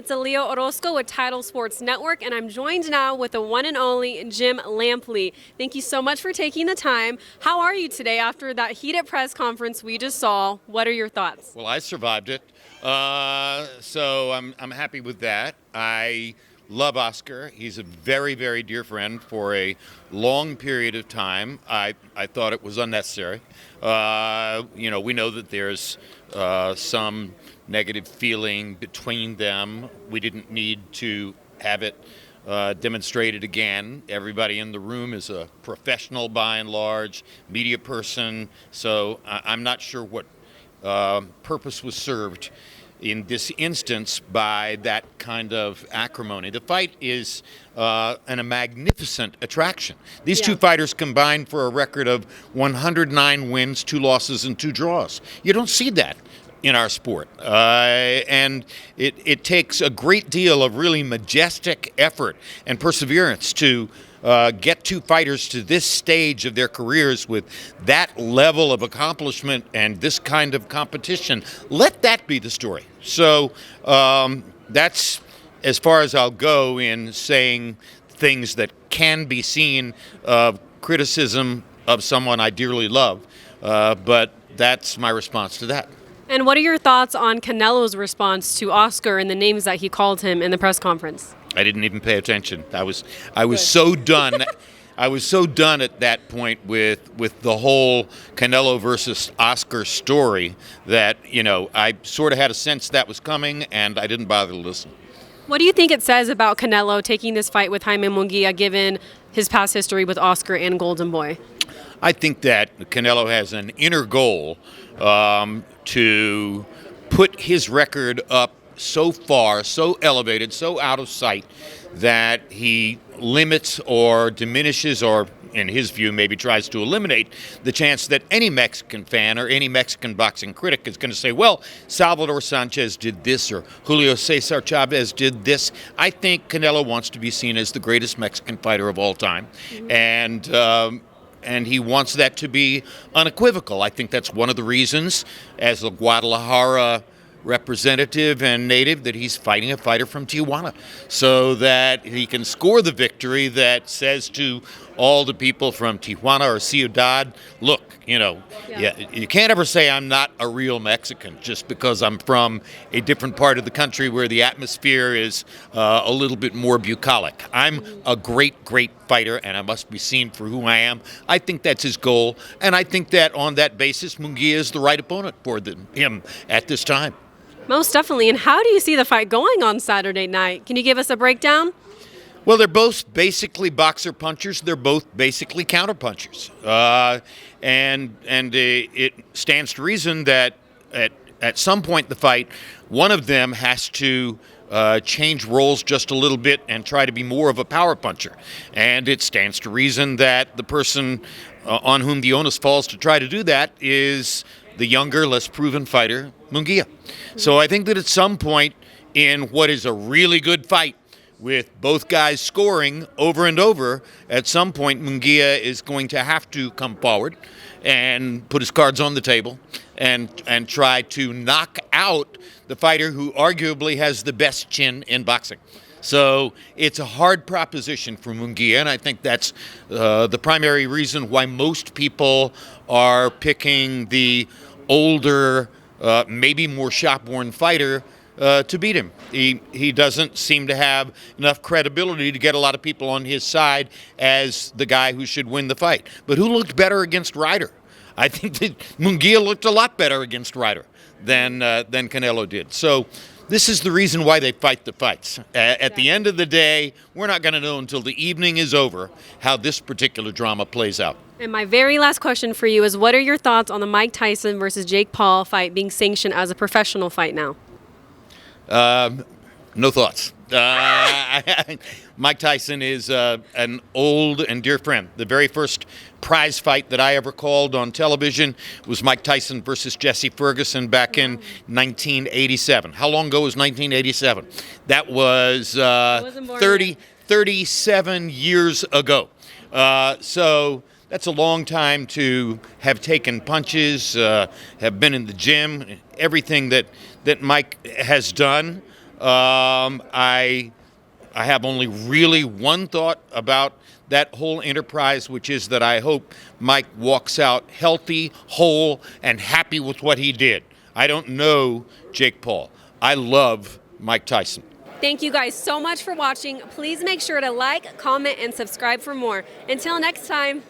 It's Leo Orozco with Title Sports Network, and I'm joined now with the one and only Jim Lampley. Thank you so much for taking the time. How are you today after that heated press conference we just saw? What are your thoughts? Well, I survived it, so I'm happy with that. I love Oscar. He's a very, very dear friend for a long period of time. I thought it was unnecessary. We know that there's some negative feeling between them. We didn't need to have it demonstrated again. Everybody in the room is a professional by and large, media person, so I'm not sure what purpose was served in this instance by that kind of acrimony. The fight is a magnificent attraction. These two fighters combined for a record of 109 wins, 2 losses, and 2 draws. You don't see that in our sport. And it takes a great deal of really majestic effort and perseverance to get 2 fighters to this stage of their careers with that level of accomplishment and this kind of competition. Let that be the story. So that's as far as I'll go in saying things that can be seen of criticism of someone I dearly love. But that's my response to that. And what are your thoughts on Canelo's response to Oscar and the names that he called him in the press conference? I didn't even pay attention. I was so done. I was so done at that point with the whole Canelo versus Oscar story that, I sort of had a sense that was coming, and I didn't bother to listen. What do you think it says about Canelo taking this fight with Jaime Munguia, given his past history with Oscar and Golden Boy? I think that Canelo has an inner goal to put his record up so far, so elevated, so out of sight that he limits or diminishes or, in his view, maybe tries to eliminate the chance that any Mexican fan or any Mexican boxing critic is going to say, well, Salvador Sanchez did this or Julio Cesar Chavez did this. I think Canelo wants to be seen as the greatest Mexican fighter of all time. Mm-hmm. And he wants that to be unequivocal. I think that's one of the reasons, as a Guadalajara representative and native, that he's fighting a fighter from Tijuana so that he can score the victory that says to all the people from Tijuana or Ciudad, look, you can't ever say I'm not a real Mexican just because I'm from a different part of the country where the atmosphere is a little bit more bucolic. I'm a great, great fighter, and I must be seen for who I am. I think that's his goal, and I think that on that basis, Munguia is the right opponent for him at this time. Most definitely. And how do you see the fight going on Saturday night? Can you give us a breakdown? Well, they're both basically boxer punchers. They're both basically counter punchers. And it stands to reason that at some point in the fight, one of them has to change roles just a little bit and try to be more of a power puncher. And it stands to reason that the person on whom the onus falls to try to do that is the younger, less proven fighter, Munguia. So I think that at some point in what is a really good fight, with both guys scoring over and over, at some point Munguia is going to have to come forward and put his cards on the table and try to knock out the fighter who arguably has the best chin in boxing. So it's a hard proposition for Munguia, and I think that's the primary reason why most people are picking the older, maybe more shop-worn fighter to beat him. He doesn't seem to have enough credibility to get a lot of people on his side as the guy who should win the fight. But who looked better against Ryder? I think that Munguia looked a lot better against Ryder than Canelo did. So this is the reason why they fight the fights. At the end of the day, we're not going to know until the evening is over how this particular drama plays out. And my very last question for you is, what are your thoughts on the Mike Tyson versus Jake Paul fight being sanctioned as a professional fight now? No thoughts. Mike Tyson is an old and dear friend. The very first prize fight that I ever called on television was Mike Tyson versus Jesse Ferguson back in 1987. How long ago was 1987? That was 37 years ago. So that's a long time to have taken punches, have been in the gym, everything that Mike has done. I have only really one thought about that whole enterprise, which is that I hope Mike walks out healthy, whole, and happy with what he did. I don't know Jake Paul. I love Mike Tyson. Thank you guys so much for watching. Please make sure to like, comment, and subscribe for more. Until next time.